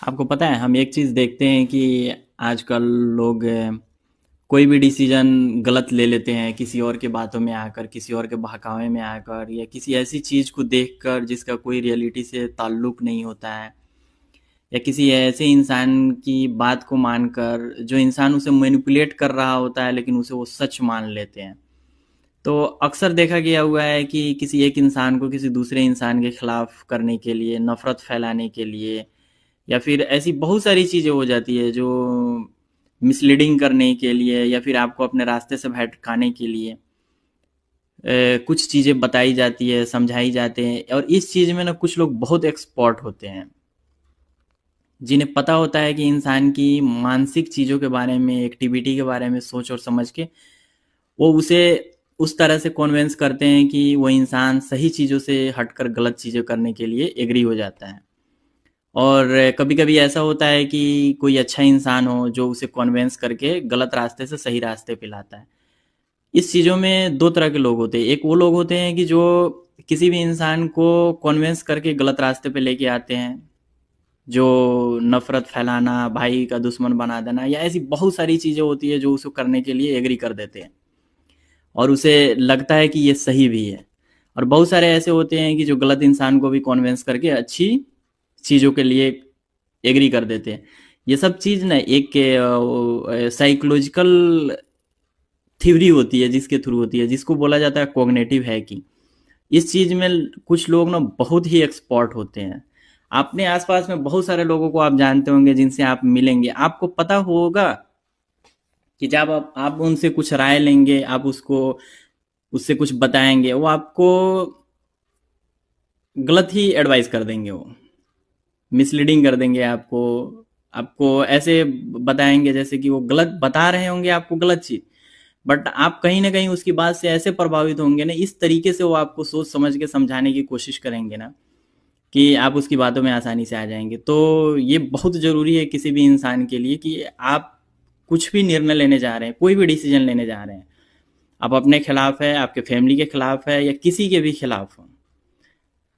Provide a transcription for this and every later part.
आपको पता है हम एक चीज़ देखते हैं कि आजकल लोग कोई भी डिसीजन गलत ले लेते हैं किसी और के बातों में आकर, किसी और के बहकावे में आकर, या किसी ऐसी चीज़ को देखकर जिसका कोई रियलिटी से ताल्लुक नहीं होता है, या किसी ऐसे इंसान की बात को मानकर जो इंसान उसे मैनिपुलेट कर रहा होता है लेकिन उसे वो सच मान लेते हैं। तो अक्सर देखा गया हुआ है कि किसी एक इंसान को किसी दूसरे इंसान के खिलाफ करने के लिए, नफरत फैलाने के लिए, या फिर ऐसी बहुत सारी चीज़ें हो जाती है जो मिसलीडिंग करने के लिए, या फिर आपको अपने रास्ते से भटकाने के लिए कुछ चीज़ें बताई जाती है, समझाई जाते हैं। और इस चीज़ में ना कुछ लोग बहुत एक्सपर्ट होते हैं, जिन्हें पता होता है कि इंसान की मानसिक चीज़ों के बारे में, एक्टिविटी के बारे में सोच और समझ के वो उसे उस तरह से कन्विंस करते हैं कि वो इंसान सही चीज़ों से हटकर गलत चीज़ें करने के लिए एग्री हो जाता है। और कभी-कभी ऐसा होता है कि कोई अच्छा इंसान हो जो उसे कन्विंस करके गलत रास्ते से सही रास्ते पे लाता है। इस चीज़ों में 2 तरह के लोग होते हैं। एक वो लोग होते हैं कि जो किसी भी इंसान को कन्विंस करके गलत रास्ते पे लेके आते हैं, जो नफ़रत फैलाना, भाई का दुश्मन बना देना, या ऐसी बहुत सारी चीज़ें होती है जो उसको करने के लिए एग्री कर देते हैं और उसे लगता है कि ये सही भी है। और बहुत सारे ऐसे होते हैं कि जो गलत इंसान को भी कन्विंस करके अच्छी चीज़ों के लिए एग्री कर देते हैं। ये सब चीज़ ना एक साइकोलॉजिकल थ्योरी होती है जिसके थ्रू होती है, जिसको बोला जाता है कॉग्निटिव हैकिंग। इस चीज़ में कुछ लोग ना बहुत ही एक्सपर्ट होते हैं। अपने आसपास में बहुत सारे लोगों को आप जानते होंगे जिनसे आप मिलेंगे, आपको पता होगा कि जब आप उनसे कुछ राय लेंगे, आप उसको उससे कुछ बताएंगे, वो आपको गलत ही एडवाइस कर देंगे, वो मिसलीडिंग कर देंगे आपको। आपको ऐसे बताएंगे जैसे कि वो गलत बता रहे होंगे आपको गलत चीज़, बट आप कहीं ना कहीं उसकी बात से ऐसे प्रभावित होंगे ना, इस तरीके से वो आपको सोच समझ के समझाने की कोशिश करेंगे ना कि आप उसकी बातों में आसानी से आ जाएंगे। तो ये बहुत ज़रूरी है किसी भी इंसान के लिए कि आप कुछ भी निर्णय लेने जा रहे हैं, कोई भी डिसीजन लेने जा रहे हैं, आप अपने खिलाफ है, आपके फैमिली के खिलाफ है, या किसी के भी खिलाफ हो,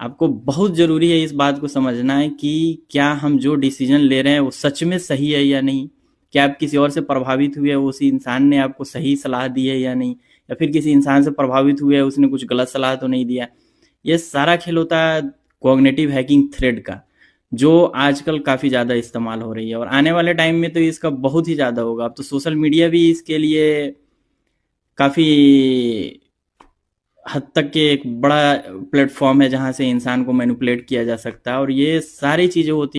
आपको बहुत ज़रूरी है इस बात को समझना है कि क्या हम जो डिसीजन ले रहे हैं वो सच में सही है या नहीं। क्या आप किसी और से प्रभावित हुए, उसी इंसान ने आपको सही सलाह दी है या नहीं, या फिर किसी इंसान से प्रभावित हुए, उसने कुछ गलत सलाह तो नहीं दिया। ये सारा खेल होता है कॉग्निटिव हैकिंग थ्रेड का, जो आजकल काफ़ी ज़्यादा इस्तेमाल हो रही है, और आने वाले टाइम में तो इसका बहुत ही ज़्यादा होगा। अब तो सोशल मीडिया भी इसके लिए काफ़ी हद तक के एक बड़ा प्लेटफॉर्म है जहाँ से इंसान को मैनिपुलेट किया जा सकता है, और ये सारी चीज़ें होती